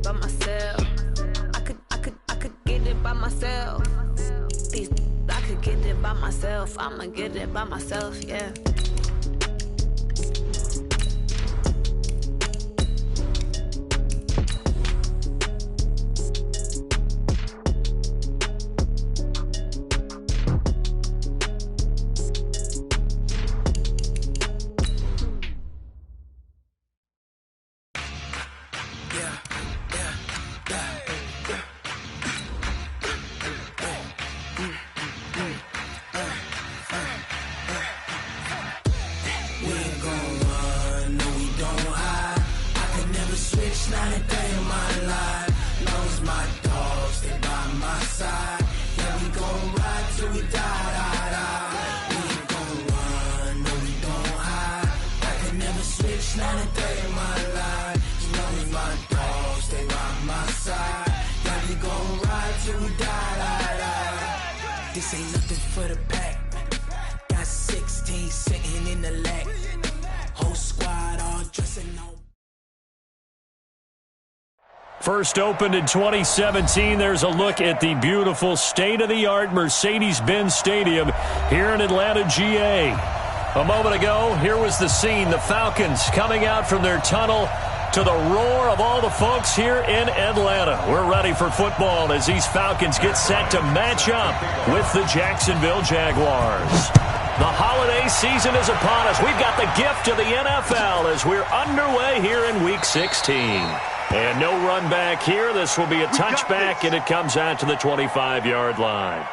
by myself. I could get it by myself. I could get it by myself. I'ma get it by myself, yeah. This ain't nothing for the pack. Got 16 sitting in the lag. Whole squad all dressing up. First opened in 2017, there's a look at the beautiful state-of-the-art Mercedes-Benz Stadium here in Atlanta, GA. A moment ago, here was the scene. The Falcons coming out from their tunnel to the roar of all the folks here in Atlanta. We're ready for football as these Falcons get set to match up with the Jacksonville Jaguars. The holiday season is upon us. We've got the gift of the NFL as we're underway here in Week 16. And no run back here. This will be a touchback, and it comes out to the 25-yard line.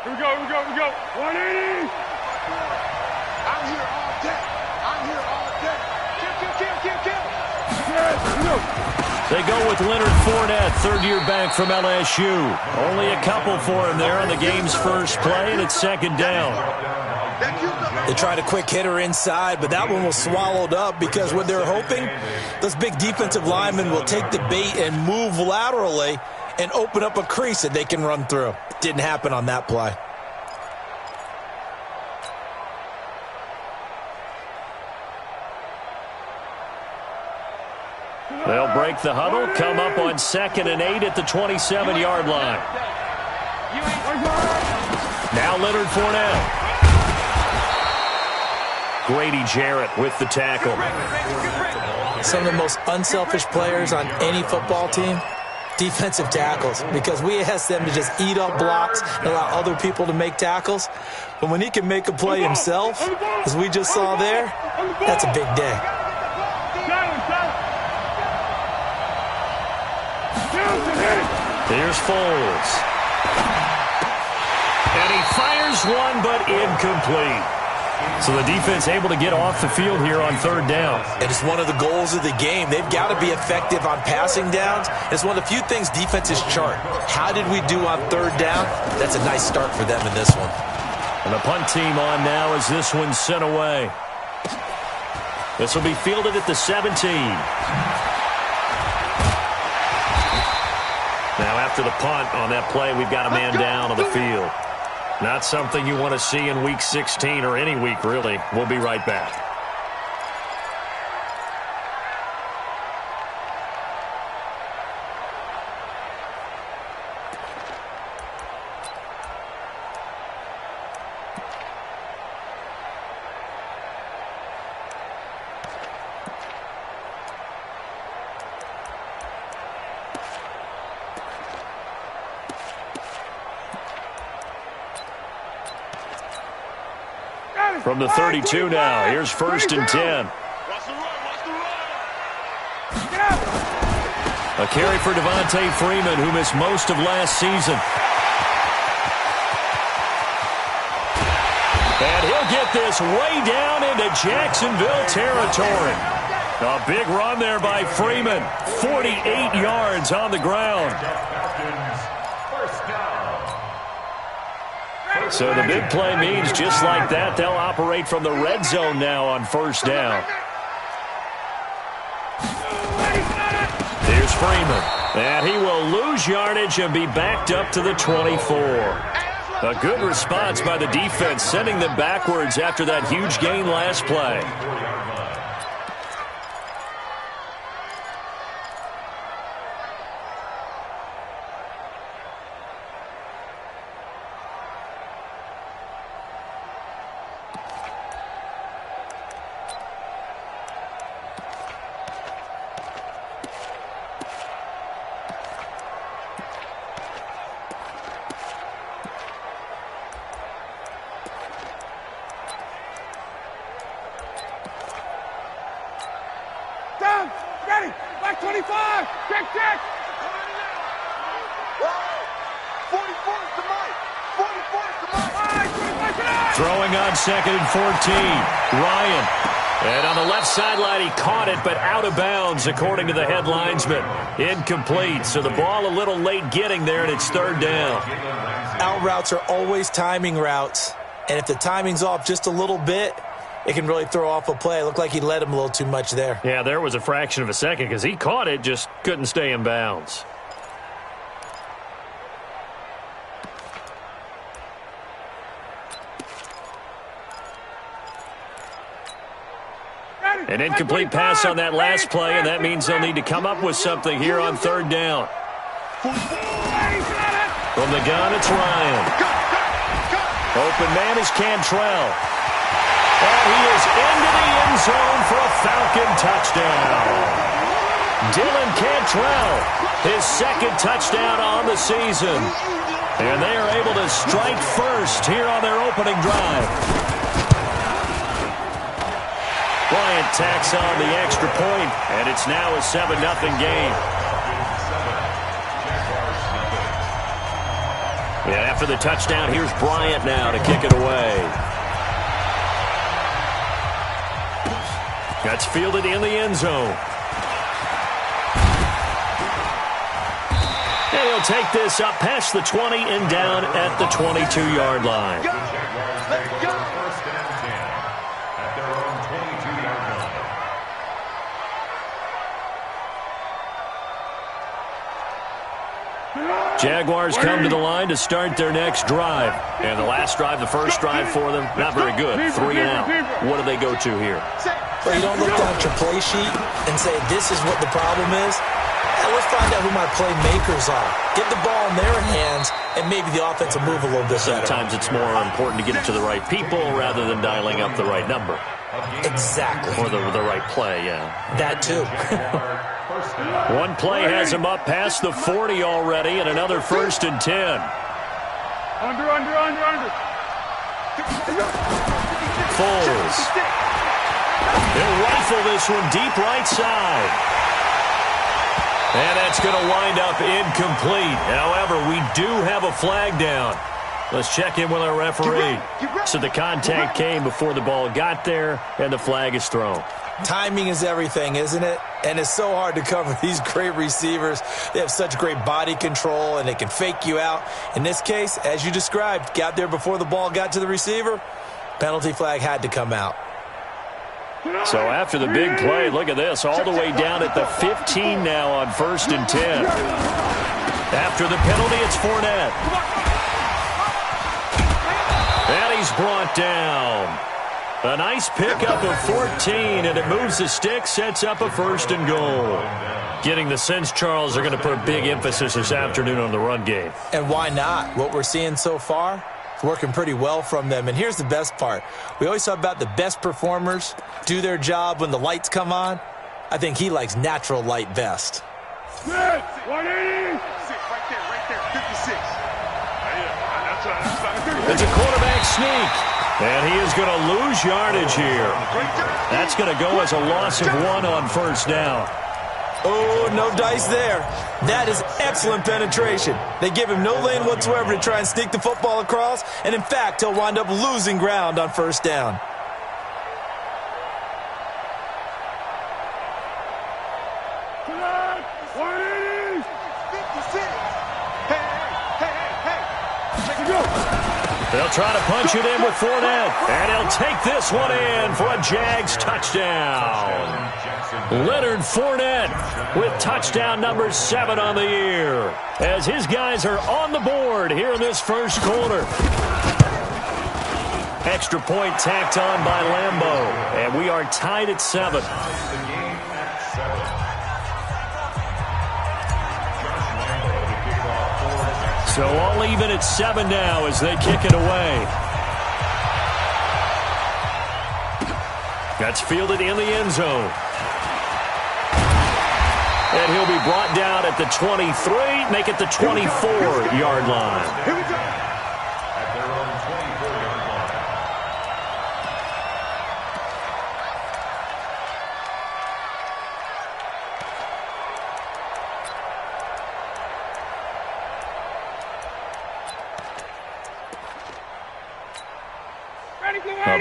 Here we go. 180. I'm here all day. Kill. They go with Leonard Fournette, third-year back from LSU. Only a couple for him there on the game's first play, and it's second down. They tried a quick hitter inside, but that one was swallowed up because what they're hoping, those big defensive linemen will take the bait and move laterally and open up a crease that they can run through. Didn't happen on that play. They'll break the huddle, come up on 2nd and 8 at the 27-yard line. Now Leonard Fournette. Grady Jarrett with the tackle. Some of the most unselfish players on any football team, defensive tackles, because we ask them to just eat up blocks and allow other people to make tackles. But when he can make a play himself, as we just saw there, that's a big day. Here's Foles. And he fires one, but incomplete. So the defense able to get off the field here on third down. And it's one of the goals of the game. They've got to be effective on passing downs. It's one of the few things defenses chart. How did we do on third down? That's a nice start for them in this one. And the punt team on now as this one's sent away. This will be fielded at the 17. Now after the punt on that play, we've got a man down on the field. Not something you want to see in Week 16 or any week, really. We'll be right back. From the 32 now, here's 1st and 10. A carry for Devontae Freeman, who missed most of last season. And he'll get this way down into Jacksonville territory. A big run there by Freeman. 48 yards on the ground. So the big play means just like that, they'll operate from the red zone now on first down. Here's Freeman. And he will lose yardage and be backed up to the 24. A good response by the defense, sending them backwards after that huge gain last play. Ready, back 25, check. 44 to Mike, 44 to Mike. Throwing on 2nd and 14. Ryan. And on the left sideline, he caught it, but out of bounds, according to the head linesman. Incomplete, so the ball a little late getting there, and it's 3rd down. Out routes are always timing routes, and if the timing's off just a little bit, it can really throw off a play. It looked like he led him a little too much there. Yeah, there was a fraction of a second because he caught it, just couldn't stay in bounds. An incomplete pass on that last play, and that means they'll need to come up with something here on 3rd down. From the gun, it's Ryan. Open man is Cantrell. And he is into the end zone for a Falcon touchdown. Dylan Cantrell, his 2nd touchdown on the season. And they are able to strike first here on their opening drive. Bryant tacks on the extra point, and it's now a 7-0 game. Yeah, after the touchdown, here's Bryant now to kick it away. That's fielded in the end zone. And he'll take this up past the 20 and down at the 22-yard line. Jaguars come to the line to start their next drive. And the last drive, the first drive for them, not very good. 3 and out. What do they go to here? Well, you don't look down at your play sheet and say, this is what the problem is. Yeah, let's find out who my playmakers are. Get the ball in their hands, and maybe the offense will move a little bit better. Sometimes it's more important to get it to the right people rather than dialing up the right number. Exactly. Or the right play, yeah. That too. One play has him up past the 40 already, and another 1st and 10. Under. Foles. He'll rifle this one deep right side. And that's going to wind up incomplete. However, we do have a flag down. Let's check in with our referee. So the contact came before the ball got there, and the flag is thrown. Timing is everything, isn't it? And it's so hard to cover these great receivers. They have such great body control, and they can fake you out. In this case, as you described, got there before the ball got to the receiver. Penalty flag had to come out. So after the big play, look at this, all the way down at the 15 now on 1st and 10. After the penalty, it's Fournette. And he's brought down. A nice pickup of 14, and it moves the stick, sets up a 1st and goal. Getting the sense, Charles, are going to put a big emphasis this afternoon on the run game. And why not? What we're seeing so far, it's working pretty well from them. And here's the best part. We always talk about the best performers do their job when the lights come on. I think he likes natural light best. 180. Right there, 56. It's a quarterback sneak. And he is going to lose yardage here. That's going to go as a loss of 1 on 1st down. Oh, no dice there. That is excellent penetration. They give him no lane whatsoever to try and sneak the football across. And, in fact, he'll wind up losing ground on 1st down. They'll try to punch it in with Fournette. And he'll take this one in for a Jags touchdown. Leonard Fournette with touchdown number 7 on the year, as his guys are on the board here in this first quarter. Extra point tacked on by Lambeau, and we are tied at 7. So all even at 7 now as they kick it away. That's fielded in the end zone. And he'll be brought down at the 23, make it the 24-yard line. Here we go. At their own 24-yard line.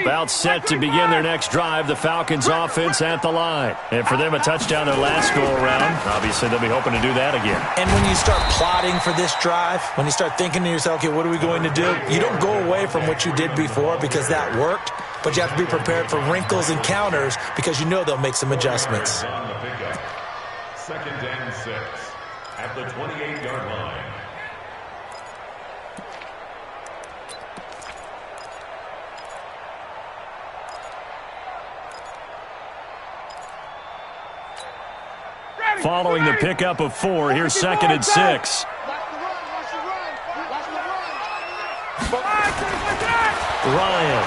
About set to begin their next drive, the Falcons offense at the line. And for them, a touchdown their last go-around. Obviously, they'll be hoping to do that again. And when you start plotting for this drive, when you start thinking to yourself, okay, what are we going to do? You don't go away from what you did before because that worked, but you have to be prepared for wrinkles and counters because you know they'll make some adjustments. On the pickup. 2nd and 6 at the 28-yard line. Following the pickup of 4, here's 2nd and 6. Ryan.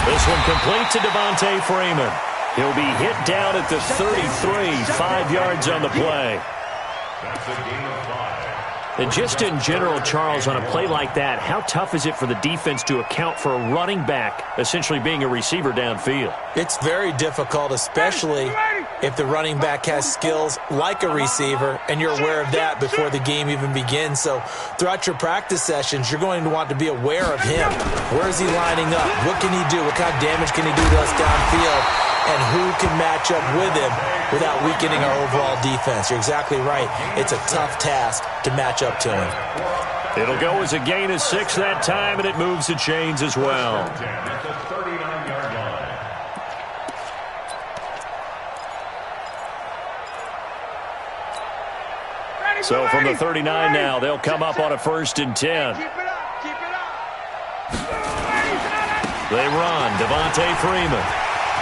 This one complete to Devontae Freeman. He'll be hit down at the 33, 5 yards on the play. That's a gain of 5. And just in general, Charles, on a play like that, how tough is it for the defense to account for a running back essentially being a receiver downfield? It's very difficult, especially if the running back has skills like a receiver, and you're aware of that before the game even begins. So throughout your practice sessions, you're going to want to be aware of him. Where is he lining up? What can he do? What kind of damage can he do to us downfield? And who can match up with him without weakening our overall defense? You're exactly right. It's a tough task to match up to him. It'll go as a gain of 6 that time, and it moves the chains as well. At the 39-yard line. So from the 39 now, they'll come up on a 1st and 10. They run. Devontae Freeman.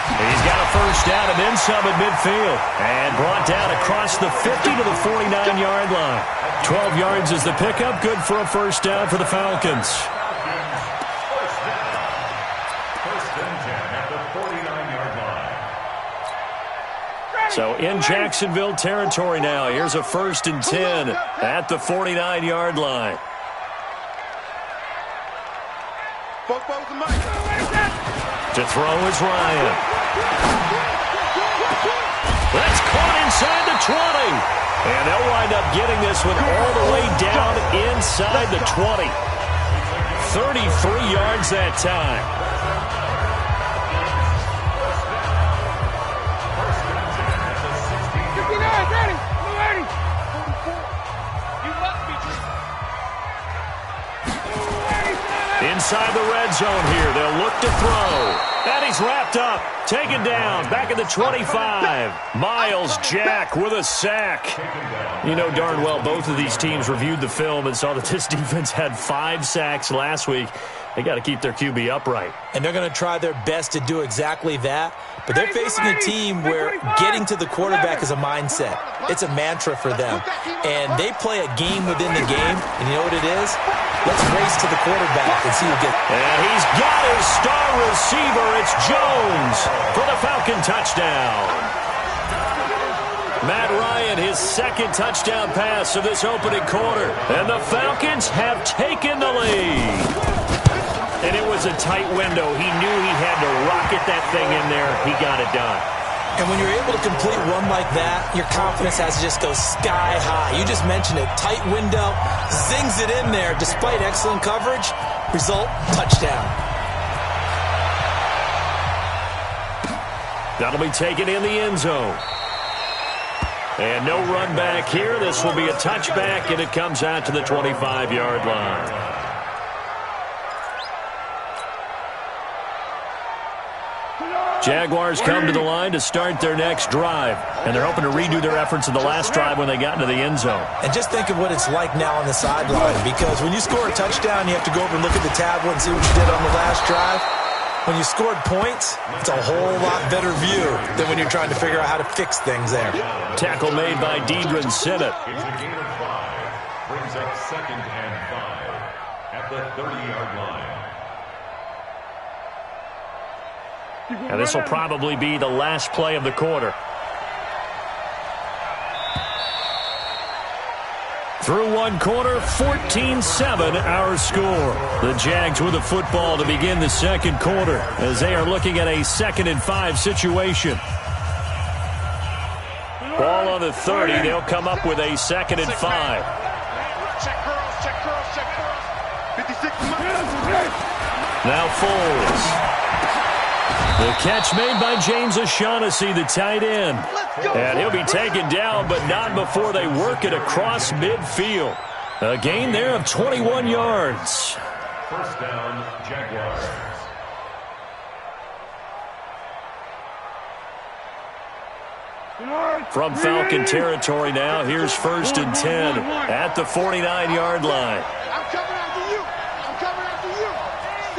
He's got a first down and then some at midfield. And brought down across the 50 to the 49-yard line. 12 yards is the pickup. Good for a first down for the Falcons. First and 10 at the 49-yard line. So in Jacksonville territory now. Here's a 1st and 10 at the 49-yard line. To throw is Ryan. That's caught inside the 20. And they'll wind up getting this one all the way down inside the 20. 33 yards that time. Inside the red zone here. They'll look to throw. And he's wrapped up. Taken down. Back at the 25. Miles Jack with a sack. You know darn well both of these teams reviewed the film and saw that this defense had 5 sacks last week. They got to keep their QB upright. And they're going to try their best to do exactly that. But they're facing a team where getting to the quarterback is a mindset. It's a mantra for them. And they play a game within the game. And you know what it is? Let's race to the quarterback and see who gets. And he's got his star receiver. It's Jones for the Falcon touchdown. Matt Ryan, his 2nd touchdown pass of this opening quarter. And the Falcons have taken the lead. And it was a tight window. He knew he had to rocket that thing in there. He got it done. And when you're able to complete one like that, your confidence has to just go sky high. You just mentioned it. Tight window, zings it in there despite excellent coverage. Result, touchdown. That'll be taken in the end zone. And no run back here. This will be a touchback, and it comes out to the 25-yard line. Jaguars come to the line to start their next drive, and they're hoping to redo their efforts in the last drive when they got into the end zone. And just think of what it's like now on the sideline, because when you score a touchdown, you have to go over and look at the tablet and see what you did on the last drive. When you scored points, it's a whole lot better view than when you're trying to figure out how to fix things there. Tackle made by Deidre Sinnott. It's a gain of 5. Brings up 2nd and 5 at the 30-yard line. And this will probably be the last play of the quarter. Through one quarter, 14-7 our score. The Jags with the football to begin the second quarter as they are looking at a 2nd and 5 situation. Ball on the 30. They'll come up with a 2nd and 5. Check girls, check girls, check girls. 56 Now Foles. The catch made by James O'Shaughnessy, the tight end. And he'll be taken down, but not before they work it across midfield. A gain there of 21 yards. First down, Jaguars. From Falcon territory now, here's 1st and 10 at the 49-yard line. I'm coming after you. I'm coming after you.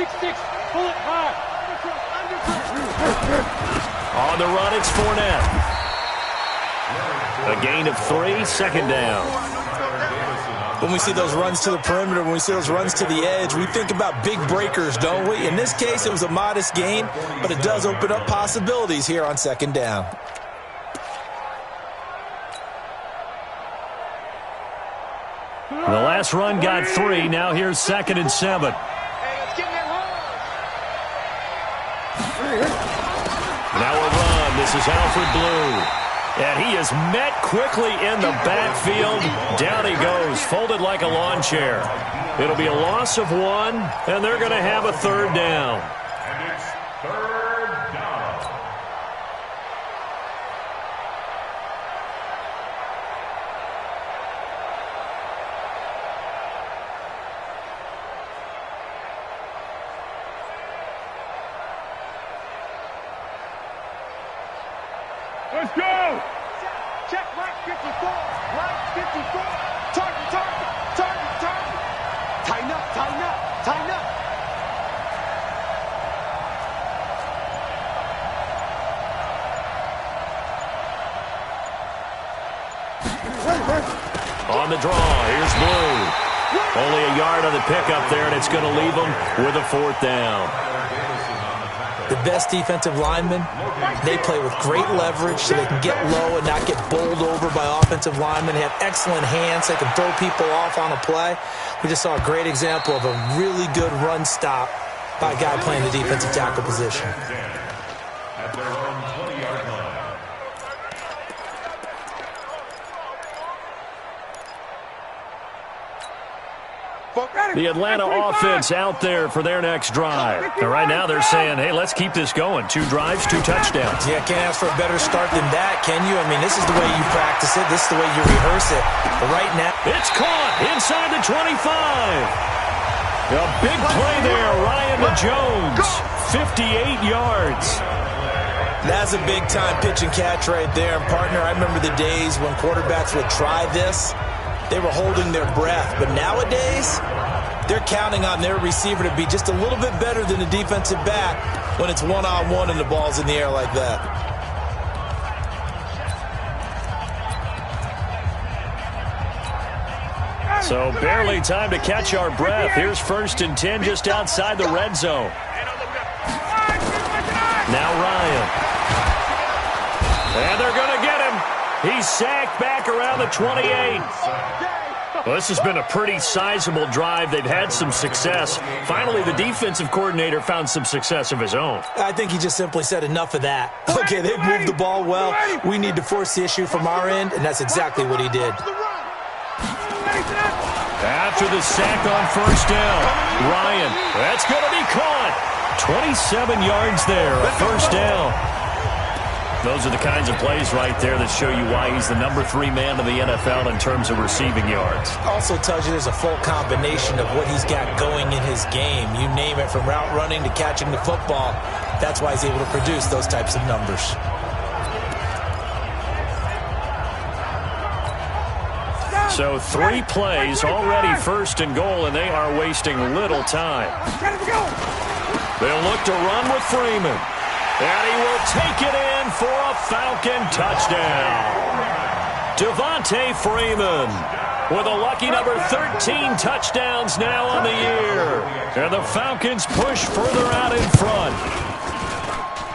6-6. Pull it high. On the run, it's Fournette. A gain of 3, 2nd down. When we see those runs to the perimeter, when we see those runs to the edge, we think about big breakers, don't we? In this case, it was a modest gain, but it does open up possibilities here on 2nd down. The last run got 3. Now here's 2nd and 7. Now a run. This is Alfred Blue. And he is met quickly in the backfield. Down he goes, folded like a lawn chair. It'll be a loss of 1, and they're going to have a 3rd down. And it's 3rd down. Let's go! Check right 54. Right 54. Target, target, target, target. Tighten up, tighten up, tighten up. On the draw, here's Blue. Only a yard on the pickup there, and it's going to leave them with a 4th down. The best defensive linemen, they play with great leverage so they can get low and not get bowled over by offensive linemen. They have excellent hands. They can throw people off on a play. We just saw a great example of a really good run stop by a guy playing the defensive tackle position. At their own 20-yard line. The Atlanta offense out there for their next drive. And right now they're saying, hey, let's keep this going. 2 drives, 2 touchdowns. Yeah, can't ask for a better start than that, can you? I mean, this is the way you practice it. This is the way you rehearse it. But right now, it's caught inside the 25. A big play there, Ryan to Jones. 58 yards. that's a big-time pitch and catch right there. And, partner, I remember the days when quarterbacks would try this. They were holding their breath. But nowadays, they're counting on their receiver to be just a little bit better than the defensive back when it's one-on-one and the ball's in the air like that. So barely time to catch our breath. Here's 1st and 10 just outside the red zone. Now Ryan. And they're going to get him. He's sacked back around the 28. Well, this has been a pretty sizable drive. They've had some success. Finally, the defensive coordinator found some success of his own. I think he just simply said enough of that. Okay, they've moved the ball well. We need to force the issue from our end, and that's exactly what he did. After the sack on 1st down, Ryan, that's going to be caught. 27 yards there, a 1st down. Those are the kinds of plays right there that show you why he's the #3 man in the NFL in terms of receiving yards. Also tells you there's a full combination of what he's got going in his game. You name it, from route running to catching the football. That's why he's able to produce those types of numbers. So 3 plays already first and goal, and they are wasting little time. They'll look to run with Freeman. And he will take it in for a Falcon touchdown. Devontae Freeman with a lucky number 13 touchdowns now on the year. And the Falcons push further out in front.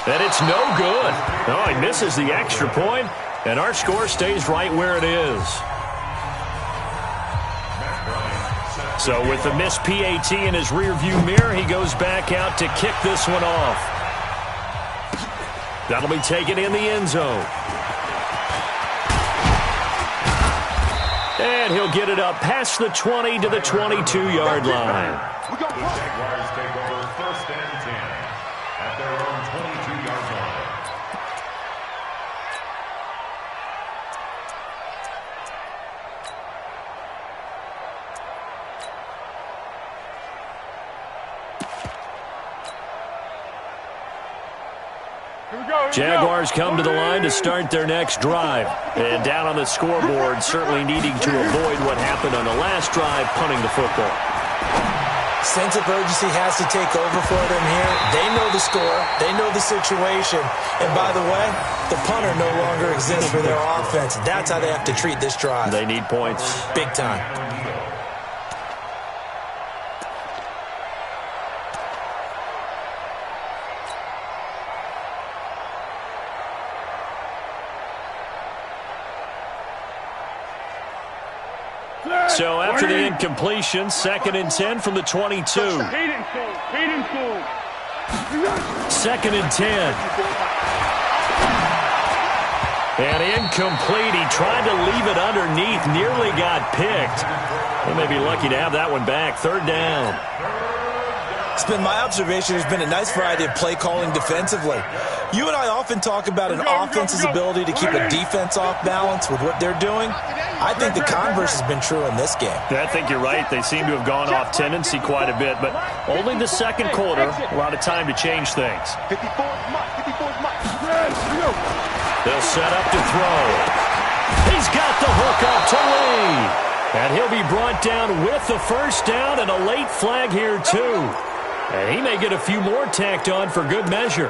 And it's no good. Oh, he misses the extra point, and our score stays right where it is. So with the missed PAT in his rearview mirror, he goes back out to kick this one off. That'll be taken in the end zone. And he'll get it up past the 20 to the 22-yard line. The Jaguars take over 1st and 10 at their own 22-yard line. Jaguars come to the line to start their next drive. And down on the scoreboard, certainly needing to avoid what happened on the last drive, punting the football. Sense of urgency has to take over for them here. They know the score. They know the situation. And by the way, the punter no longer exists for their offense. That's how they have to treat this drive. They need points. Big time. So after the incompletion, 2nd and 10 from the 22. 2nd and 10. And incomplete. He tried to leave it underneath, nearly got picked. They may be lucky to have that one back. 3rd down. It's been my observation there's been a nice variety of play calling defensively. You and I often talk about an offense's ability to keep a defense off balance with what they're doing. I think the converse has been true in this game. I think you're right. They seem to have gone off tendency quite a bit, but only the 2nd quarter, a lot of time to change things. They'll set up to throw. He's got the hook up to Lee. And he'll be brought down with the 1st down and a late flag here too. And he may get a few more tacked on for good measure.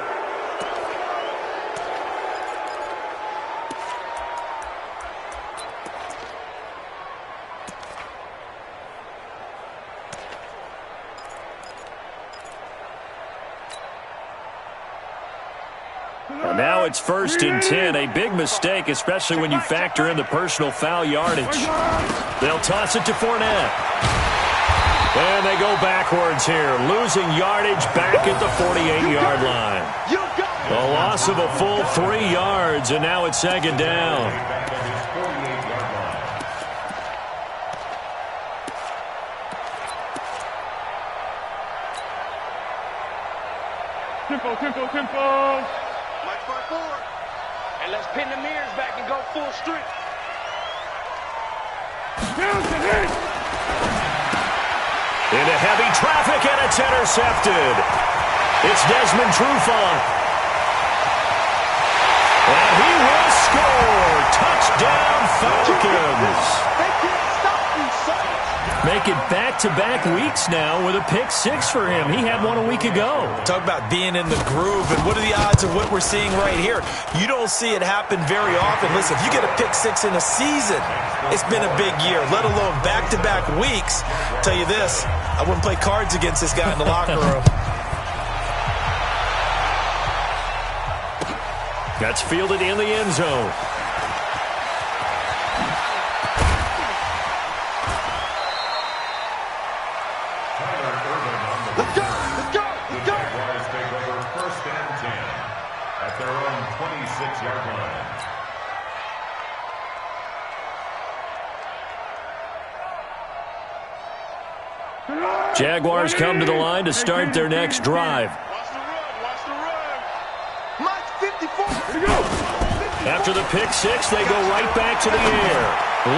And now it's 1st and 10. A big mistake, especially when you factor in the personal foul yardage. They'll toss it to Fournette. And they go backwards here, losing yardage back at the 48-yard line. A loss of a full 3 yards, and now it's 2nd down. Tempo. March forward. And let's pin the mirrors back and go full strength. Into heavy traffic, and it's intercepted. It's Desmond Fus1on. And he will score. Touchdown, Falcons. They can't stop you, son. Make it back-to-back weeks now with a pick-6 for him. He had one a week ago. Talk about being in the groove, and what are the odds of what we're seeing right here? You don't see it happen very often. Listen, if you get a pick-6 in a season, it's been a big year, let alone back-to-back weeks. I'll tell you this, I wouldn't play cards against this guy in the locker room. That's fielded in the end zone. Let's go. The Jaguars take over 1st and 10 at their own 26-yard line. Jaguars come to the line to start their next drive. Watch the run. Mike 54. After the pick-6, they go right back to the air.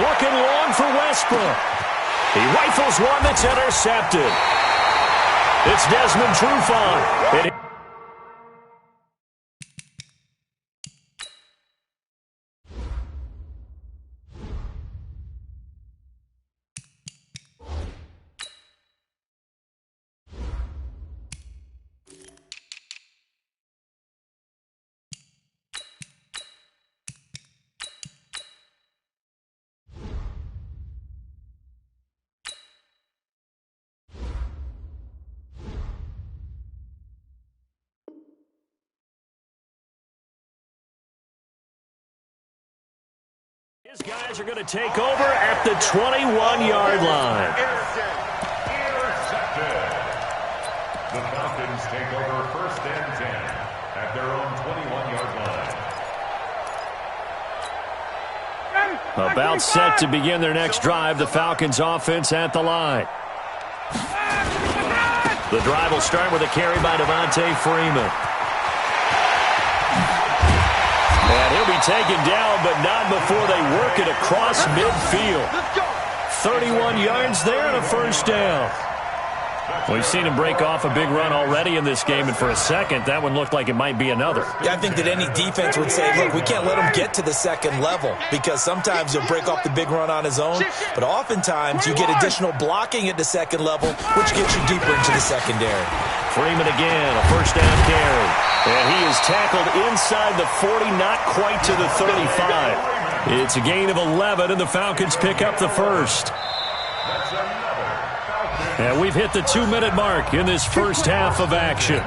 Looking long for Westbrook. He rifles one that's intercepted. It's Desmond Fus1on. These guys are going to take over at the 21-yard line. Intercepted. The Falcons take over 1st and 10 at their own 21-yard line. About set to begin their next drive, the Falcons offense at the line. The drive will start with a carry by Devontae Freeman. And he'll be taken down, but not before they work it across midfield. 31 yards there and a first down. We've seen him break off a big run already in this game, and for a second, that one looked like it might be another. Yeah, I think that any defense would say, look, we can't let him get to the second level, because sometimes he'll break off the big run on his own, but oftentimes you get additional blocking at the second level, which gets you deeper into the secondary. Freeman again, a first down carry. And he is tackled inside the 40, not quite to the 35. It's a gain of 11, and the Falcons pick up the first. And we've hit the 2-minute mark in this first half of action.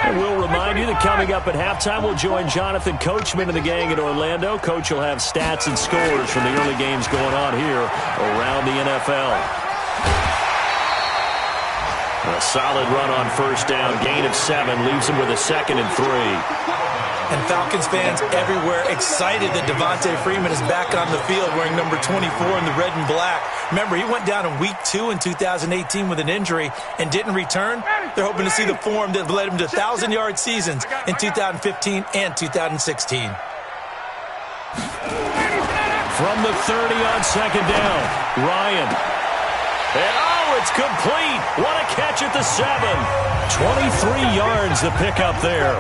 And we'll remind you that coming up at halftime, we'll join Jonathan Coachman and the gang in Orlando. Coach will have stats and scores from the early games going on here around the NFL. A solid run on first down, gain of 7, leaves him with a 2nd and 3. And Falcons fans everywhere excited that Devontae Freeman is back on the field wearing number 24 in the red and black. Remember, he went down in week 2 in 2018 with an injury and didn't return. They're hoping to see the form that led him to 1,000-yard seasons in 2015 and 2016. From the 30 on second down, Ryan. And it's complete. What a catch at the 7. 23 yards the pickup there.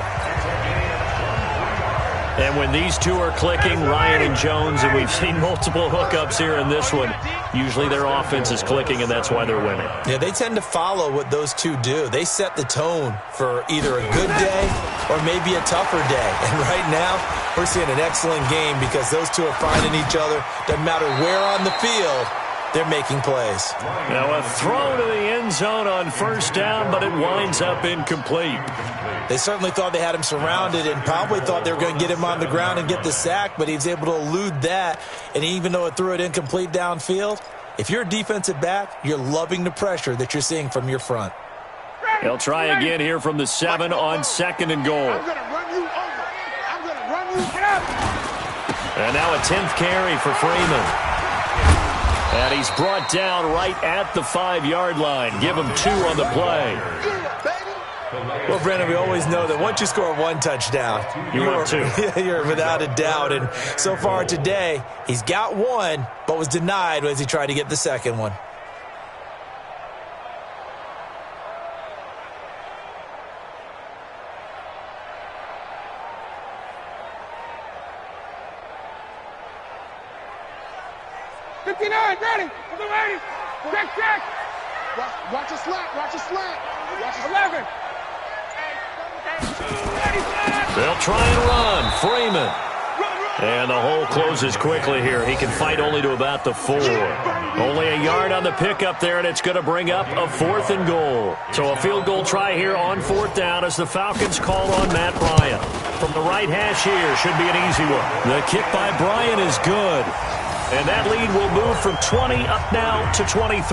And when these two are clicking, Ryan and Jones, and we've seen multiple hookups here in this one, usually their offense is clicking, and that's why they're winning. Yeah, they tend to follow what those two do. They set the tone for either a good day or maybe a tougher day. And right now, we're seeing an excellent game because those two are finding each other. Doesn't matter where on the field, they're making plays. Now a throw to the end zone on first down, but it winds up incomplete. They certainly thought they had him surrounded and probably thought they were going to get him on the ground and get the sack, but he was able to elude that. And even though it threw it incomplete downfield, if you're a defensive back, you're loving the pressure that you're seeing from your front. He'll try again here from the 7 on 2nd and goal. I'm going to run you over. I'm going to run you up. And now a 10th carry for Freeman. And he's brought down right at the 5-yard line. Give him 2 on the play. Well, Brandon, we always know that once you score 1 touchdown, you're without a doubt. And so far today, he's got 1, but was denied as he tried to get the second one. Ready. Check. Watch a slant. Watch a 11. They'll try and run. Freeman. And the hole closes quickly here. He can fight only to about the 4. Only a yard on the pickup there, and it's going to bring up a 4th and goal. So a field goal try here on 4th down as the Falcons call on Matt Bryant. From the right hash here, should be an easy one. The kick by Bryant is good. And that lead will move from 20 up now to 23.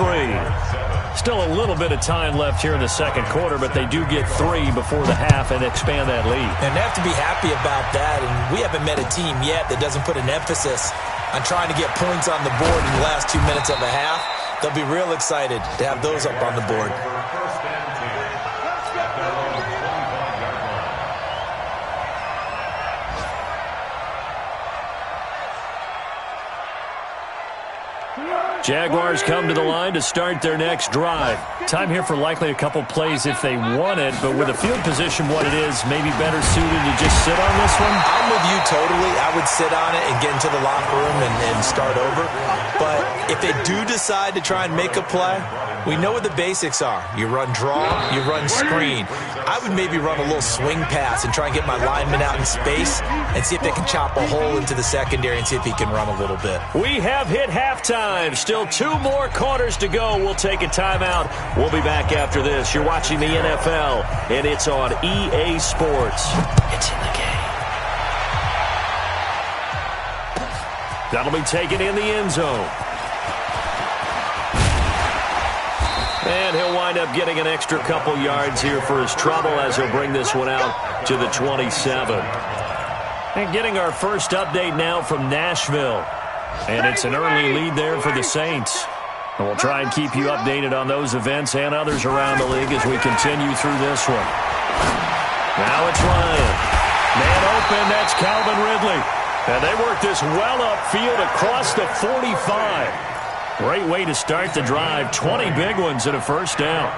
Still a little bit of time left here in the second quarter, but they do get 3 before the half and expand that lead. And they have to be happy about that. And we haven't met a team yet that doesn't put an emphasis on trying to get points on the board in the last 2 minutes of a half. They'll be real excited to have those up on the board. Jaguars come to the line to start their next drive. Time here for likely a couple plays if they want it, but with the field position what it is, maybe better suited to just sit on this one? I'm with you totally. I would sit on it and get into the locker room and start over. But if they do decide to try and make a play, we know what the basics are. You run draw, you run screen. I would maybe run a little swing pass and try and get my lineman out in space and see if they can chop a hole into the secondary and see if he can run a little bit. We have hit halftime. Still 2 more quarters to go. We'll take a timeout. We'll be back after this. You're watching the NFL, and it's on EA Sports. It's in the game. That'll be taken in the end zone. And he'll wind up getting an extra couple yards here for his trouble as he'll bring this one out to the 27. And getting our first update now from Nashville. And it's an early lead there for the Saints. And we'll try and keep you updated on those events and others around the league as we continue through this one. Now it's Ryan. Man open, that's Calvin Ridley. And they work this well upfield across the 45. Great way to start the drive. 20 big ones and a first down.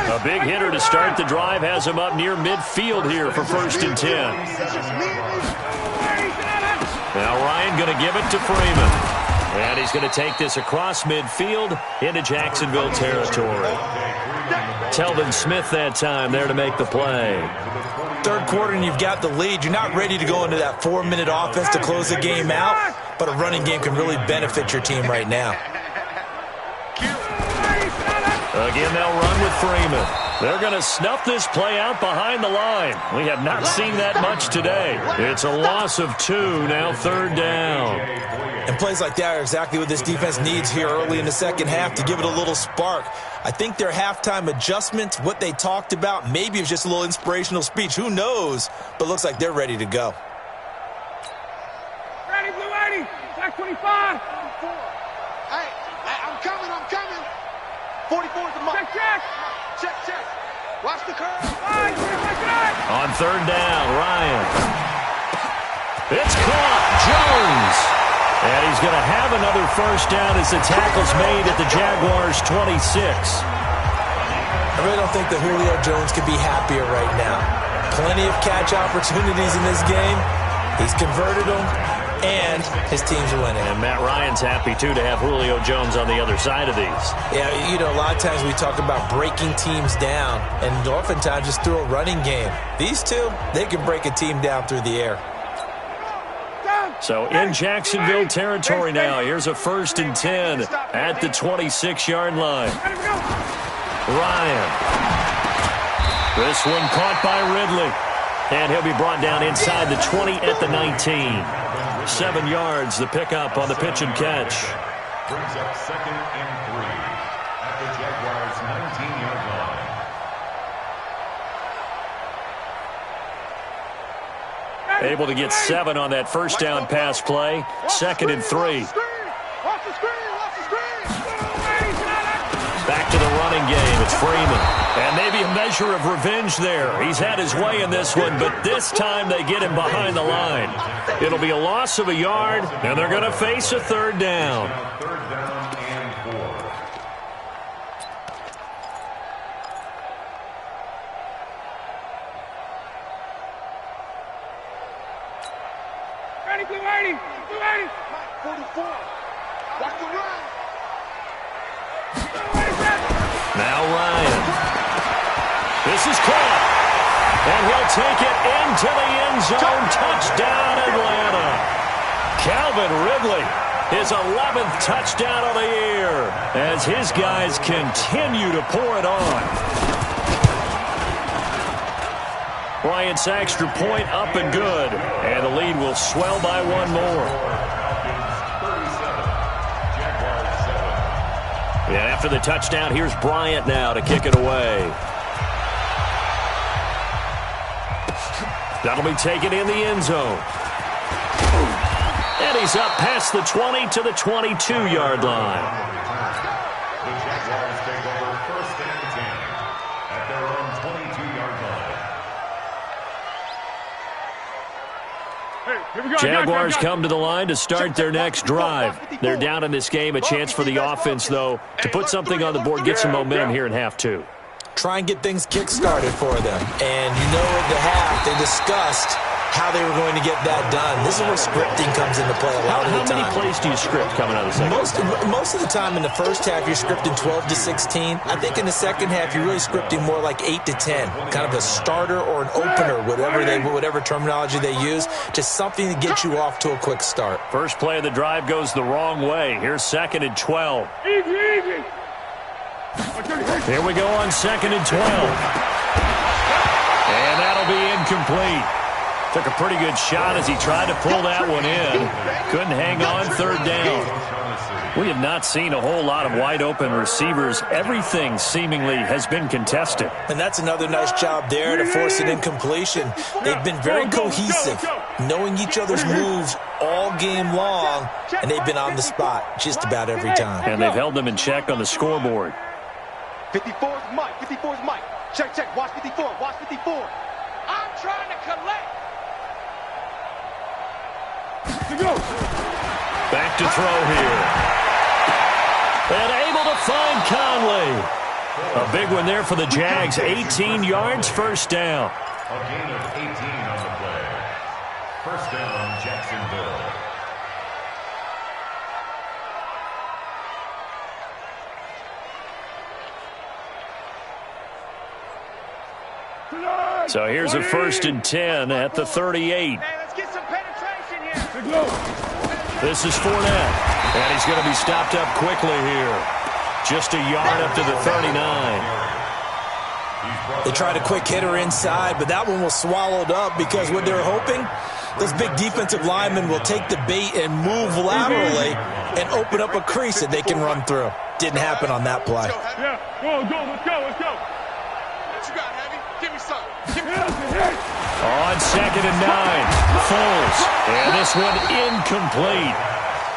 A big hitter to start the drive has him up near midfield here for 1st and 10. Now Ryan going to give it to Freeman. And he's going to take this across midfield into Jacksonville territory. Telvin Smith that time there to make the play. Third quarter and you've got the lead. You're not ready to go into that 4-minute offense to close the game out, but a running game can really benefit your team right now. Again, they'll run with Freeman. They're going to snuff this play out behind the line. We have not seen that much today. It's a loss of 2, now 3rd down. And plays like that are exactly what this defense needs here early in the second half to give it a little spark. I think their halftime adjustments, what they talked about, maybe it was just a little inspirational speech. Who knows? But looks like they're ready to go. Ready, Blue 80. Back 25. Hey, I'm coming. 44 is the mark. Check. Watch the curve. On 3rd down, Ryan. It's caught. Jones. And he's going to have another first down as the tackle's made at the Jaguars' 26. I really don't think that Julio Jones could be happier right now. Plenty of catch opportunities in this game. He's converted them, and his team's winning. And Matt Ryan's happy, too, to have Julio Jones on the other side of these. Yeah, you know, a lot of times we talk about breaking teams down, and oftentimes just through a running game. These two, they can break a team down through the air. So in Jacksonville territory now, here's a 1st and 10 at the 26-yard line. Ryan. This one caught by Ridley. And he'll be brought down inside the 20 at the 19. 7 yards, the pickup on the pitch and catch. Brings up 2nd and 3 at the Jaguars' 19-yard line. Able to get 7 on that first down pass play. 2nd and 3. Back to the running game. It's Freeman. And maybe a measure of revenge there. He's had his way in this one, but this time they get him behind the line. It'll be a loss of a yard, and they're going to face a 3rd down. 3rd down and 4. Ready, Blue 80. 44. Watch the run. Now Ryan. This is caught. And he'll take it into the end zone. Touchdown, Atlanta. Calvin Ridley, his 11th touchdown of the year as his guys continue to pour it on. Bryant's extra point up and good. And the lead will swell by 1 more. And after the touchdown, here's Bryant now to kick it away. That'll be taken in the end zone. And he's up past the 20 to the 22-yard line. The Jaguars take over 1st and 10 at their own 22-yard line. Hey, here we go. Jaguars come to the line to start their next drive. They're down in this game. A chance for the offense, though, to put something on the board, get some momentum here in half 2. Try and get things kick-started for them. And you know at the half, they discussed how they were going to get that done. This is where scripting comes into play a lot of the time. How many plays do you script coming out of the second? Most of the time in the first half, you're scripting 12 to 16. I think in the second half, you're really scripting more like 8 to 10. Kind of a starter or an opener, whatever terminology they use. Just something to get you off to a quick start. First play of the drive goes the wrong way. Here's 2nd and 12. Easy. Here we go on 2nd and 12. And that'll be incomplete. Took a pretty good shot as he tried to pull that one in. Couldn't hang on third down. We have not seen a whole lot of wide-open receivers. Everything seemingly has been contested. And that's another nice job there to force an incompletion. They've been very cohesive, knowing each other's moves all game long, and they've been on the spot just about every time. And they've held them in check on the scoreboard. 54's Mike. 54's Mike. Check, check. Watch 54. Watch 54. I'm trying to collect. Back to throw here. And able to find Conley. A big one there for the Jags. 18 yards, first down. A gain of 18 on the play. First down, Jacksonville. So here's a 1st and 10 at the 38. Hey, let's get some penetration here. This is Fournette. And he's going to be stopped up quickly here. Just a yard up to the 39. They tried a quick hitter inside, but that one was swallowed up because what they're hoping, those big defensive linemen will take the bait and move laterally and open up a crease that they can run through. Didn't happen on that play. Yeah, go, let's go, let's go. What you got, Heavy? Give me some. On 2nd and 9, Foles. And this one incomplete.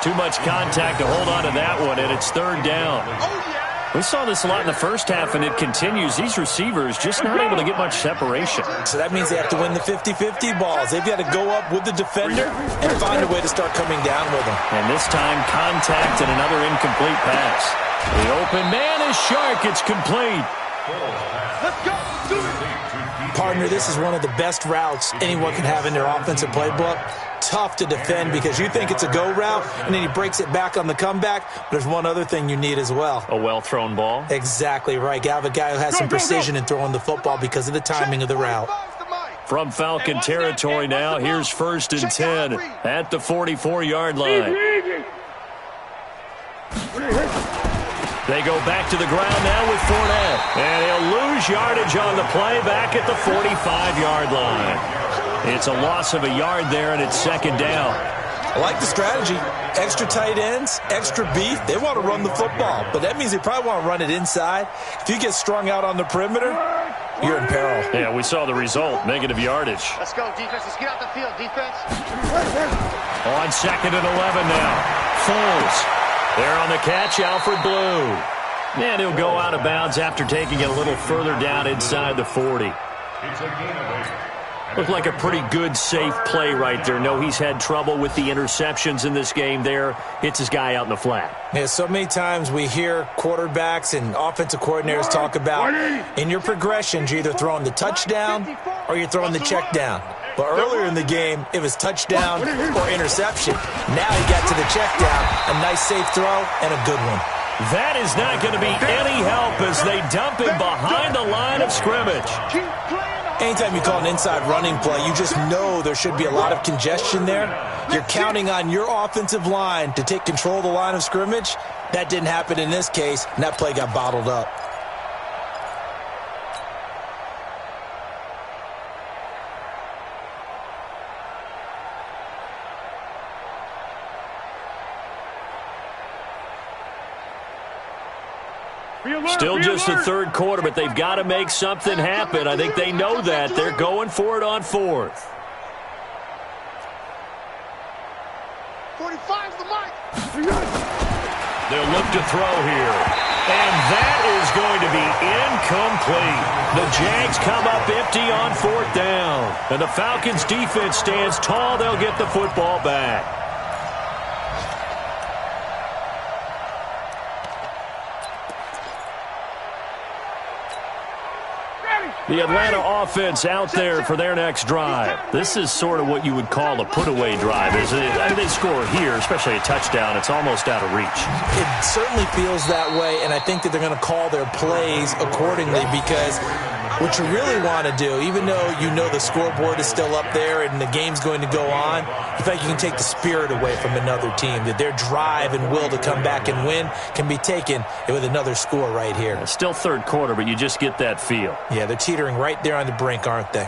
Too much contact to hold on to that one, and it's 3rd down. We saw this a lot in the first half, and it continues. These receivers just not able to get much separation. So that means they have to win the 50-50 balls. They've got to go up with the defender and find a way to start coming down with them. And this time, contact and another incomplete pass. The open man is Shark. It's complete. Let's go. Do it. Partner, this is one of the best routes anyone can have in their offensive playbook. Tough to defend because you think it's a go route, and then he breaks it back on the comeback. But there's one other thing you need as well. A well-thrown ball. Exactly right. You have a guy who has some precision in throwing the football because of the timing of the route. From Falcon territory now, here's 1st and 10 at the 44-yard line. They go back to the ground now with Fournette. And he'll lose yardage on the play back at the 45-yard line. It's a loss of a yard there, and it's 2nd down. I like the strategy. Extra tight ends, extra beef. They want to run the football, but that means they probably want to run it inside. If you get strung out on the perimeter, you're in peril. Yeah, we saw the result, negative yardage. Let's go, defense. Let's get out the field, defense. On 2nd and 11 now. Foles. There on the catch, Alfred Blue. And he'll go out of bounds after taking it a little further down inside the 40. It's a gain of 8. Looked like a pretty good, safe play right there. No, he's had trouble with the interceptions in this game there. Hits his guy out in the flat. Yeah, so many times we hear quarterbacks and offensive coordinators talk about in your progressions, you're either throwing the touchdown or you're throwing the check down. But earlier in the game, it was touchdown or interception. Now he got to the check down, a nice safe throw, and a good one. That is not going to be any help as they dump him behind the line of scrimmage. Anytime you call an inside running play, you just know there should be a lot of congestion there. You're counting on your offensive line to take control of the line of scrimmage. That didn't happen in this case, and that play got bottled up. Still just the 3rd quarter, but they've got to make something happen. I think they know that. They're going for it on 4th. 45's the mic. They'll look to throw here. And that is going to be incomplete. The Jags come up empty on 4th down. And the Falcons' defense stands tall. They'll get the football back. The Atlanta offense out there for their next drive. This is sort of what you would call a put-away drive, isn't it? I mean, they score here, especially a touchdown. It's almost out of reach. It certainly feels that way, and I think that they're going to call their plays accordingly because what you really want to do, even though you know the scoreboard is still up there and the game's going to go on, you think you can take the spirit away from another team, that their drive and will to come back and win can be taken with another score right here. It's still 3rd quarter, but you just get that feel. Yeah, they're teetering right there on the brink, aren't they?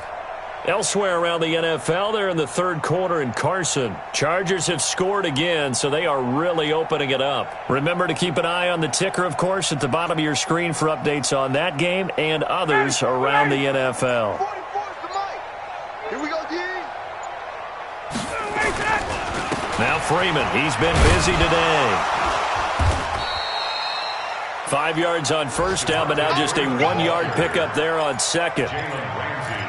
Elsewhere around the NFL, they're in the third quarter in Carson. Chargers have scored again, so they are really opening it up. Remember to keep an eye on the ticker, of course, at the bottom of your screen for updates on that game and others around the NFL. Here we go, D. Now Freeman, he's been busy today. 5 yards on first down, but now just a 1-yard pickup there on second.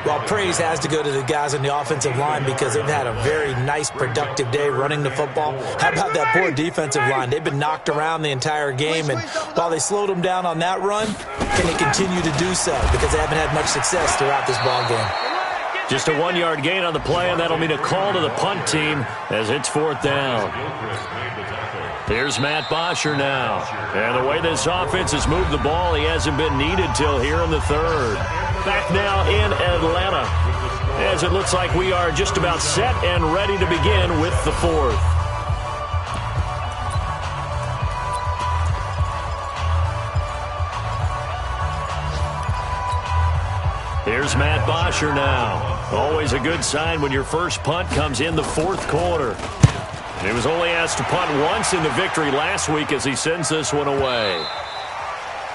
Well, praise has to go to the guys on the offensive line because they've had a very nice, productive day running the football. How about that poor defensive line? They've been knocked around the entire game, and while they slowed them down on that run, can they continue to do so because they haven't had much success throughout this ball game. Just a 1-yard gain on the play, and that'll mean a call to the punt team as it's fourth down. Here's Matt Bosher now. And the way this offense has moved the ball, he hasn't been needed till here in the third. Back now in Atlanta, as it looks like we are just about set and ready to begin with the fourth. Here's Matt Bosher now. Always a good sign when your first punt comes in the fourth quarter. He was only asked to punt once in the victory last week as he sends this one away.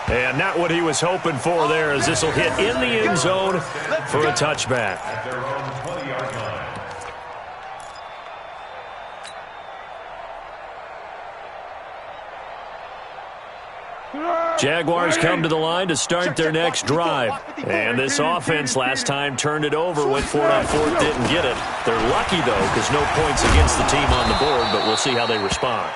And not what he was hoping for there, as this will hit in the end zone for a touchback. Jaguars come to the line to start their next drive. And this offense last time turned it over, went for it on fourth, didn't get it. They're lucky, though, because no points against the team on the board, but we'll see how they respond.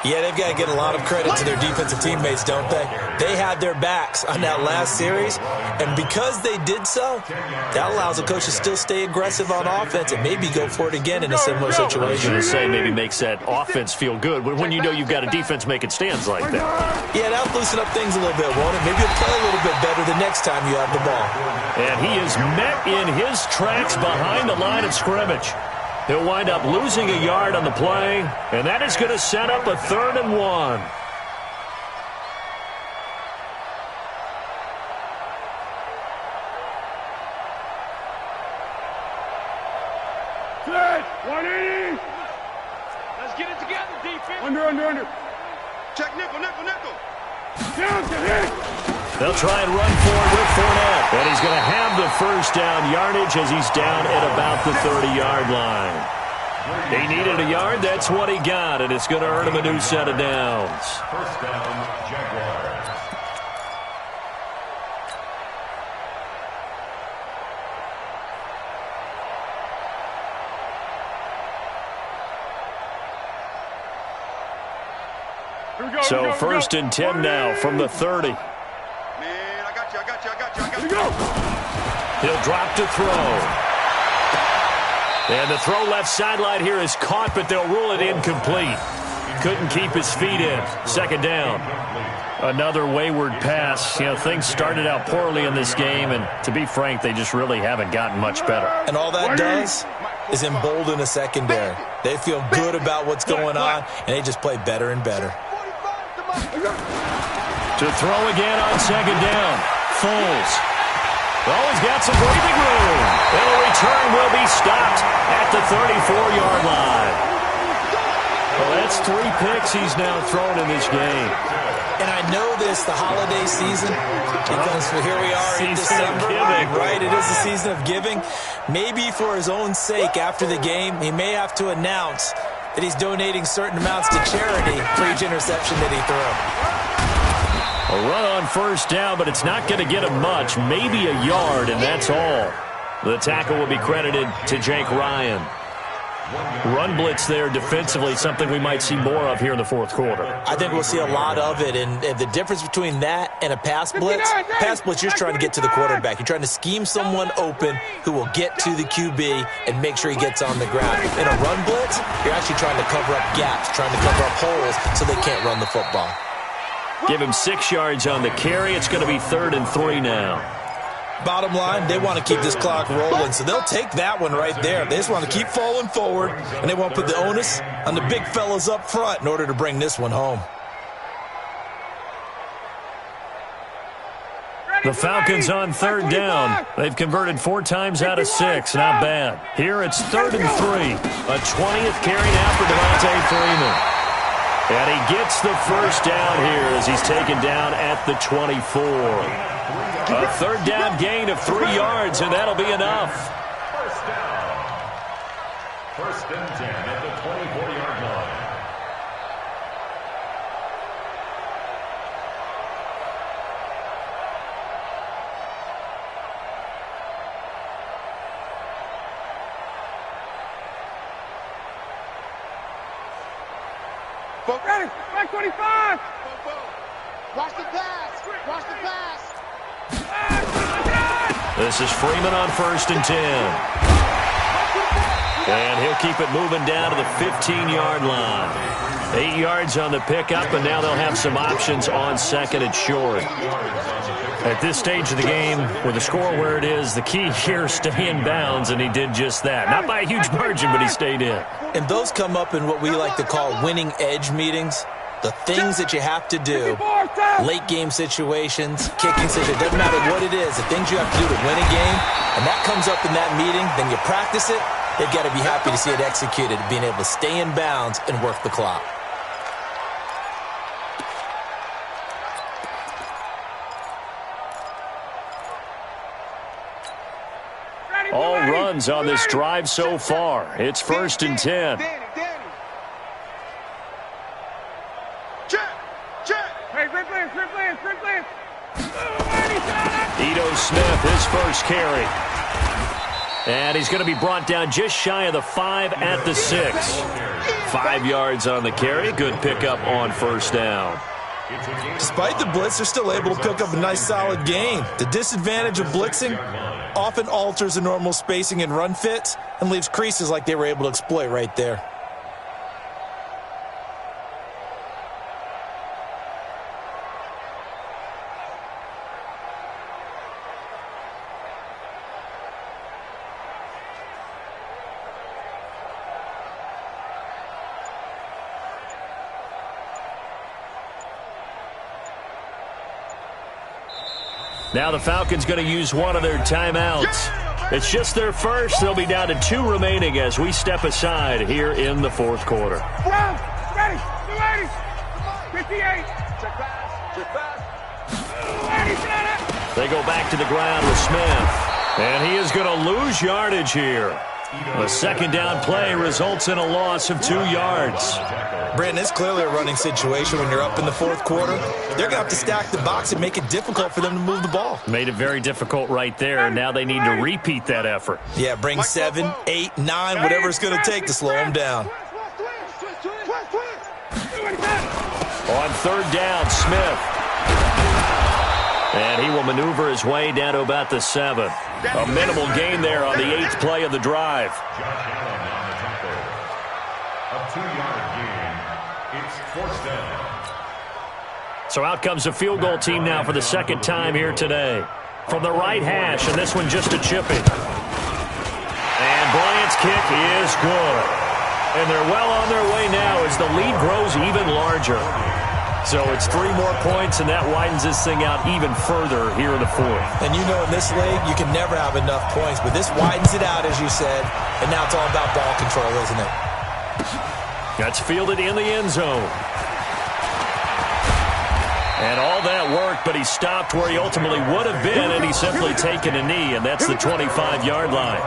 Yeah, they've got to get a lot of credit to their defensive teammates, don't they? They had their backs on that last series, and because they did so, that allows the coach to still stay aggressive on offense and maybe go for it again in a similar situation. I was going to say maybe makes that offense feel good when you know you've got a defense making stands like that. Yeah, that'll loosen up things a little bit, won't it? Maybe you'll play a little bit better the next time you have the ball. And he is met in his tracks behind the line of scrimmage. He'll wind up losing a yard on the play, and that is going to set up a 3rd and 1. Set. 180. Let's get it together, defense. Under. Check nickel. Down to hit. They'll try and run forward with Fournette. And he's going to have the first down yardage as he's down at about the 30-yard line. He needed a yard. That's what he got, and it's going to earn him a new set of downs. First down, Jaguars. So first and 10 now from the 30. Man, I got you. He'll drop to throw. And the throw left sideline here is caught, but they'll rule it incomplete. Couldn't keep his feet in. Second down. Another wayward pass. You know, things started out poorly in this game, and to be frank, they just really haven't gotten much better. And all that does is embolden a secondary. They feel good about what's going on, and they just play better and better. To throw again on second down. Foles. Oh, he's got some breathing room. And the return will be stopped at the 34-yard line. Well, that's 3 picks he's now thrown in this game. And I know this, the holiday season, because here we are in December, right? It is the season of giving. Maybe for his own sake, after the game, he may have to announce that he's donating certain amounts to charity for each interception that he threw. A run on first down, but it's not going to get him much. Maybe a yard, and that's all. The tackle will be credited to Jake Ryan. Run blitz there defensively, something we might see more of here in the fourth quarter. I think we'll see a lot of it, and the difference between that and a pass blitz, you're just trying to get to the quarterback. You're trying to scheme someone open who will get to the QB and make sure he gets on the ground. In a run blitz, you're actually trying to cover up gaps, trying to cover up holes so they can't run the football. Give him 6 yards on the carry. It's going to be 3rd and 3 now. Bottom line, they want to keep this clock rolling, so they'll take that one right there. They just want to keep falling forward, and they want to put the onus on the big fellas up front in order to bring this one home. The Falcons on third down. They've converted 4 times out of 6. Not bad. Here it's 3rd and 3. A 20th carry now for Devontae Freeman. And he gets the first down here as he's taken down at the 24. A third down gain of 3 yards, and that'll be enough. First down. 1st and 10 at the 24-yard line. Ready, back 25. Watch the pass. Watch the pass. This is Freeman on 1st and 10. And he'll keep it moving down to the 15-yard line. 8 yards on the pickup, and now they'll have some options on 2nd and short. At this stage of the game, with the score where it is, the key here is stay in bounds, and he did just that. Not by a huge margin, but he stayed in. And those come up in what we like to call winning edge meetings. The things that you have to do, late game situations, kicking situations, doesn't matter what it is, the things you have to do to win a game, and that comes up in that meeting, then you practice it, they've got to be happy to see it executed, being able to stay in bounds and work the clock. All runs on this drive so far. It's 1st and 10. Ito Smith, his first carry. And he's going to be brought down just shy of the 5 at the 6. 5 yards on the carry. Good pickup on 1st down. Despite the blitz, they're still able to pick up a nice, solid gain. The disadvantage of blitzing often alters the normal spacing and run fits and leaves creases like they were able to exploit right there. Now the Falcons going to use one of their timeouts. It's just their first. They'll be down to 2 remaining as we step aside here in the 4th quarter. Ready, 280, 58. Check pass. They go back to the ground with Smith. And he is going to lose yardage here. A 2nd down play results in a loss of 2 yards. Brandon, it's clearly a running situation when you're up in the 4th quarter. They're going to have to stack the box and make it difficult for them to move the ball. Made it very difficult right there. Now they need to repeat that effort. Yeah, bring 7, 8, 9, whatever it's going to take to slow them down. On 3rd down, Smith. And he will maneuver his way down to about the 7. A minimal gain there on the 8th play of the drive. Josh Allen on the tackle. A 2-yard gain. It's 4th down. So out comes the field goal team now for the 2nd time here today. From the right hash, and this one just a chipping. And Bryant's kick is good. And they're well on their way now as the lead grows even larger. So it's 3 more points, and that widens this thing out even further here in the 4th. And you know in this league, you can never have enough points, but this widens it out, as you said, and now it's all about ball control, isn't it? That's fielded in the end zone. And all that worked, but he stopped where he ultimately would have been, and he's simply taken a knee, and that's the 25-yard line.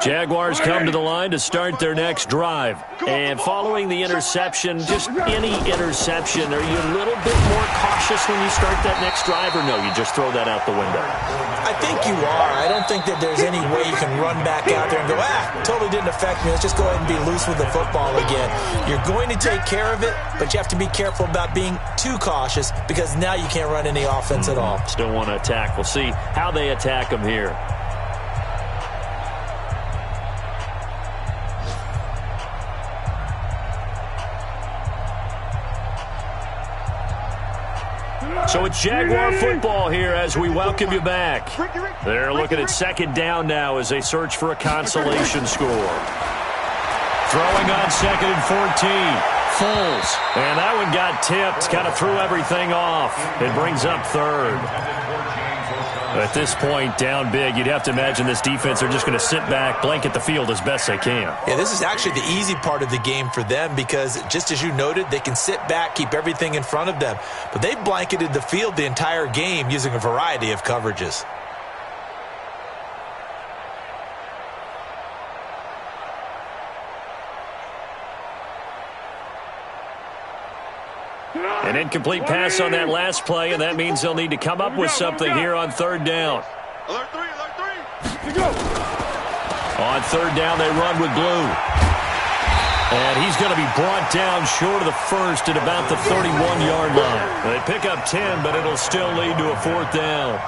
Jaguars come to the line to start their next drive. And following the interception, just any interception, are you a little bit more cautious when you start that next drive, or no, you just throw that out the window? I think you are. I don't think that there's any way you can run back out there and go, totally didn't affect me. Let's just go ahead and be loose with the football again. You're going to take care of it, but you have to be careful about being too cautious because now you can't run any offense at all. Still want to attack. We'll see how they attack him here. So it's Jaguar football here as we welcome you back. They're looking at second down now as they search for a consolation score. Throwing on second and 14. Foles. And that one got tipped. Kind of threw everything off. It brings up third. At this point, down big, you'd have to imagine this defense are just going to sit back, blanket the field as best they can. Yeah, this is actually the easy part of the game for them because, just as you noted, they can sit back, keep everything in front of them. But they've blanketed the field the entire game using a variety of coverages. An incomplete pass on that last play, and that means they'll need to come up with something here on third down. Alert three. Go. On third down, they run with Blue. And he's going to be brought down short of the first at about the 31-yard line. They pick up 10, but it'll still lead to a fourth down.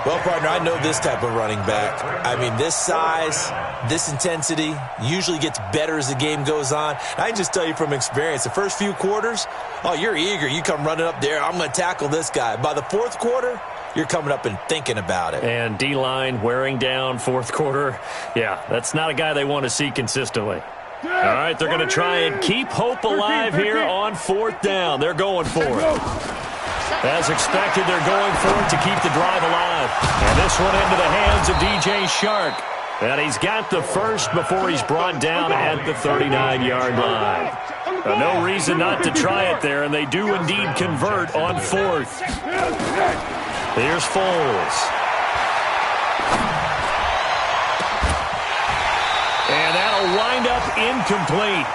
Well, partner, I know this type of running back. I mean, this size, this intensity usually gets better as the game goes on. I can just tell you from experience, the first few quarters, oh, you're eager. You come running up there, I'm going to tackle this guy. By the fourth quarter, you're coming up and thinking about it. And D-line wearing down fourth quarter. Yeah, that's not a guy they want to see consistently. All right, they're going to try and keep hope alive here on fourth down. They're going for it. As expected, they're going for it to keep the drive alive. And this one into the hands of DJ Shark. And he's got the first before he's brought down at the 39-yard line. No reason not to try it there, and they do indeed convert on fourth. Here's Foles. And that'll wind up incomplete.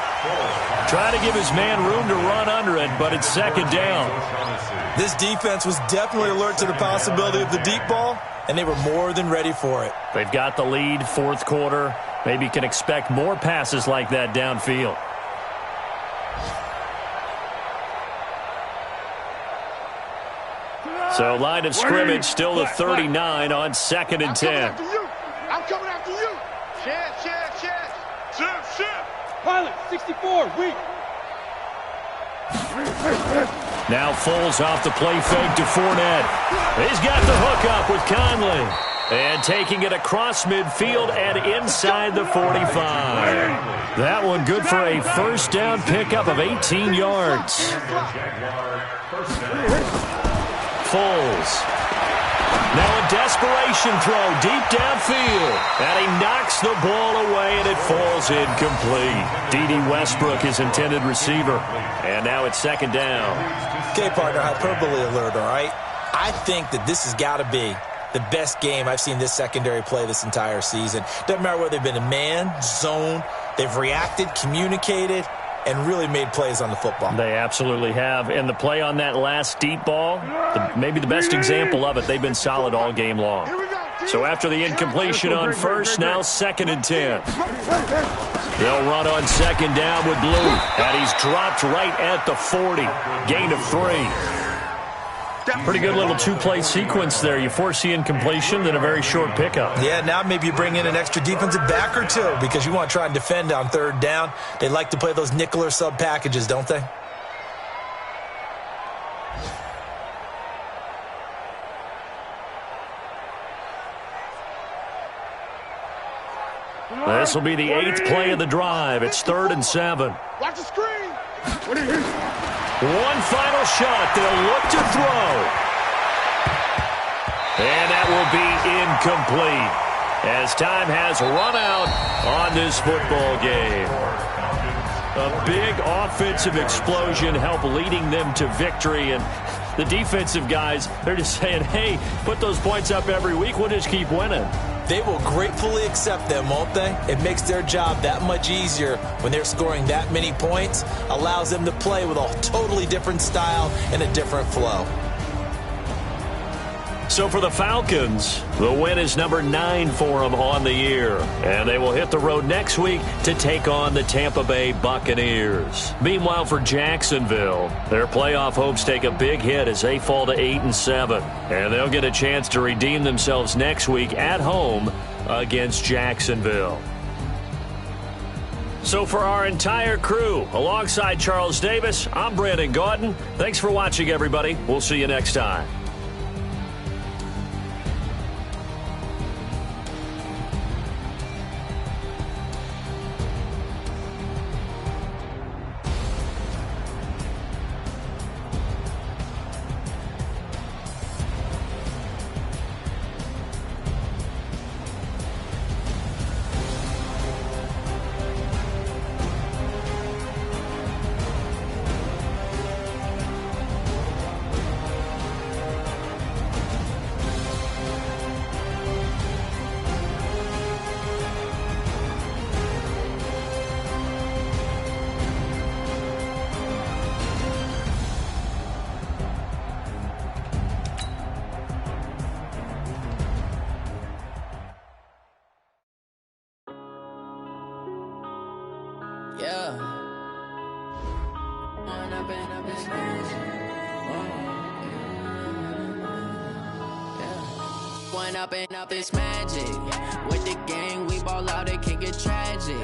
Trying to give his man room to run under it, but it's second down. This defense was definitely alert to the possibility of the deep ball, and they were more than ready for it. They've got the lead, fourth quarter. Maybe you can expect more passes like that downfield. So line of scrimmage still the 39 on second and 10. I'm coming after you. Shift. Pilot, 64, weak. Now Foles off the play fake to Fournette. He's got the hook up with Conley. And taking it across midfield and inside the 45. That one good for a first down pickup of 18 yards. Foles. Now a desperation throw deep downfield. And he knocks the ball away and it falls incomplete. D.D. Westbrook, his intended receiver. And now it's second down. Okay, partner, hyperbole alert, all right? I think that this has got to be the best game I've seen this secondary play this entire season. Doesn't matter whether they've been in man, zone, they've reacted, communicated, and really made plays on the football. They absolutely have. And the play on that last deep ball, maybe the best example of it, they've been solid all game long. So after the incompletion on first, now second and 10. They'll run on second down with Blue. And he's dropped right at the 40. Gain of 3. Pretty good little two-play sequence there. You force the incompletion, then a very short pickup. Yeah, now maybe you bring in an extra defensive back or two because you want to try and defend on third down. They like to play those nickel or sub packages, don't they? This will be the 8th play of the drive. It's 3rd and 7. Watch the screen. One final shot. They'll look to throw. And that will be incomplete as time has run out on this football game. A big offensive explosion helped leading them to victory. And the defensive guys, they're just saying, hey, put those points up every week. We'll just keep winning. They will gratefully accept them, won't they? It makes their job that much easier when they're scoring that many points. Allows them to play with a totally different style and a different flow. So for the Falcons, the win is number 9 for them on the year. And they will hit the road next week to take on the Tampa Bay Buccaneers. Meanwhile, for Jacksonville, their playoff hopes take a big hit as they fall to 8-7. And they'll get a chance to redeem themselves next week at home against Jacksonville. So for our entire crew, alongside Charles Davis, I'm Brandon Gaudin. Thanks for watching, everybody. We'll see you next time. Yeah. One up and up is magic. With the gang, we ball out, it can get tragic.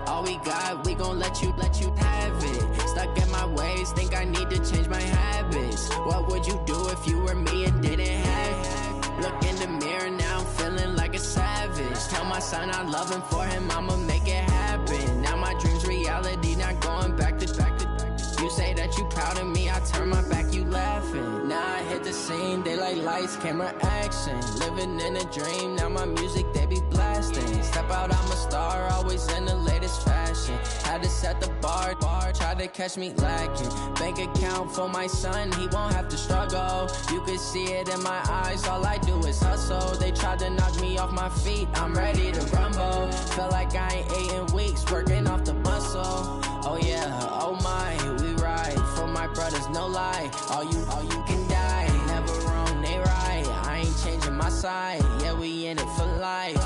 All we got, we gon' let you have it. Stuck in my ways, think I need to change my habits. What would you do if you were me and didn't have it? Look in the mirror, now I'm feeling like a savage. Tell my son I love him, for him I'ma make it happen. Now my dream's reality, not going back to. You say that you proud of me, I turn my back, you laughing. Now I hit the scene, they like lights, camera, action. Living in a dream, now my music, they be blasting. Step out, I'm a star, always in the latest fashion. Had to set the bar, try to catch me lacking. Bank account for my son, he won't have to struggle. You can see it in my eyes, all I do is hustle. They tried to knock me off my feet, I'm ready to rumble. Feel like I ain't ate in weeks, working off the muscle. Oh yeah, oh my, we ride for my brothers, no lie. All you can die, never wrong, they right. I ain't changing my side, yeah, we in it for life.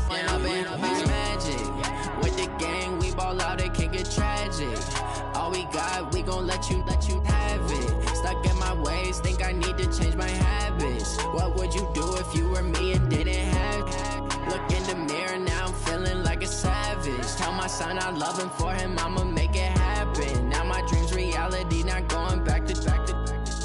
When up is magic. With the gang, we ball out, it can get tragic. All we got, we gon' let you have it. Stuck in my ways, think I need to change my habits. What would you do if you were me and didn't have it? Look in the mirror, now I'm feeling like a savage. Tell my son I love him, for him I'ma make it happen. Now my dream's reality, not going back to.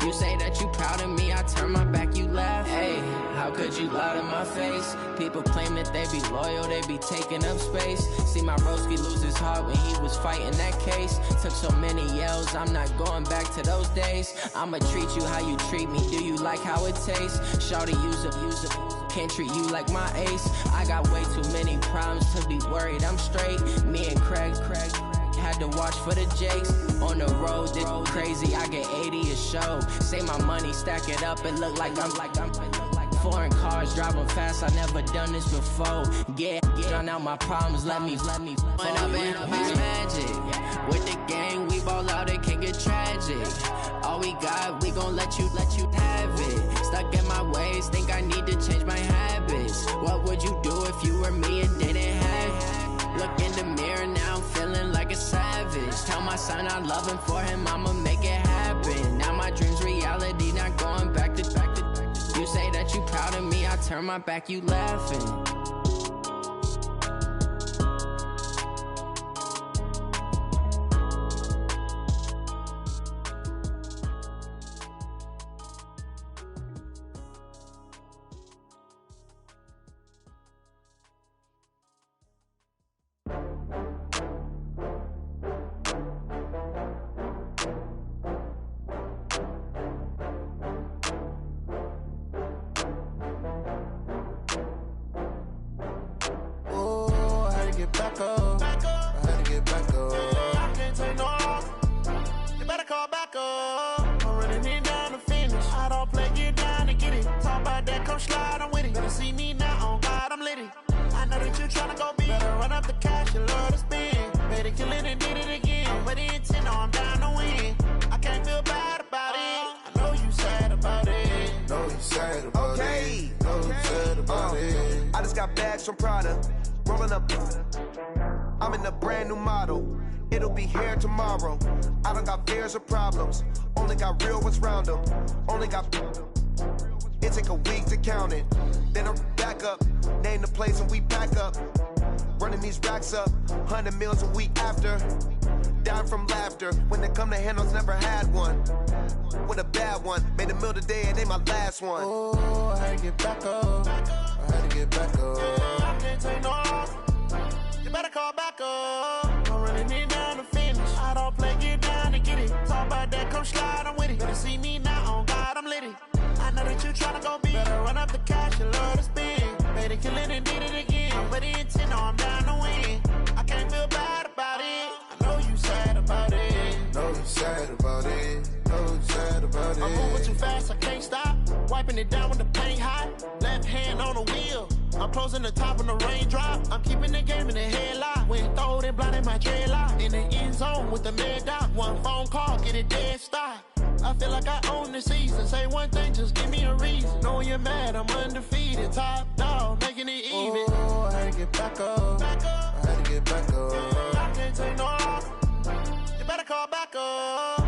You say that you proud of me, I turn my back, you laugh. Hey, how could you lie to my face? People claim that they be loyal, they be taking up space. See my broski lose his heart when he was fighting that case. Took so many yells, I'm not going back to those days. I'ma treat you how you treat me, do you like how it tastes? Shawty, use it, can't treat you like my ace. I got way too many problems to be worried, I'm straight. Me and Craig had to watch for the Jakes. On the road, this crazy, I get 80 a show. Say my money, stack it up, it look like I'm foreign cars, driving fast, I never done this before. Get drown out my problems, let me When up is magic. With the gang, we ball out, it can get tragic. All we got, we gon' let you have it. Stuck in my ways, think I need to change my habits. What would you do if you were me and didn't have it? Look in the mirror, now I'm feeling like a savage. Tell my son I love him, for him I'ma make it happen. Now my dream's reality, not going back to. You say that you proud of me, I turn my back, you laughing. From Prada, rolling up. I'm in a brand new model. It'll be here tomorrow. I don't got fears or problems. Only got real ones round them. Only got. It take a week to count it. Then I'm back up. Name the place and we pack up. running these racks up, 100 meals a week after. Dying from laughter, when it come to handles, never had one. With a bad one, made a meal today, it ain't my last one. Oh, I had to get back up, I had to get back up. I can't take no loss, you better call back up. I'm running it down to finish, I don't play, get down to get it. Talk about that, come slide, I'm with it. Better see me now, on God, I'm litty. I know that you tryna go big, better run up the cash, you love to spend. Better kill it and did it again, I'm ready and 10, no, I'm down to win. I can't feel bad about it, I know you sad about it. Know you sad about it, know you sad about it. I'm moving too fast, I can't stop. Wiping it down when the paint hot. Left hand on the wheel. I'm closing the top when the raindrop. I'm keeping the game in the headlock. When throwed and blinded my dreadlock. In the end zone with the mad dot. One phone call, get it dead stop. I feel like I own the season. Say one thing, just give me a reason. Knowing you're mad, I'm undefeated. Top dog, making it even. Oh, I had to get back up. I had to get back up. I can't take no loss. You better call back up.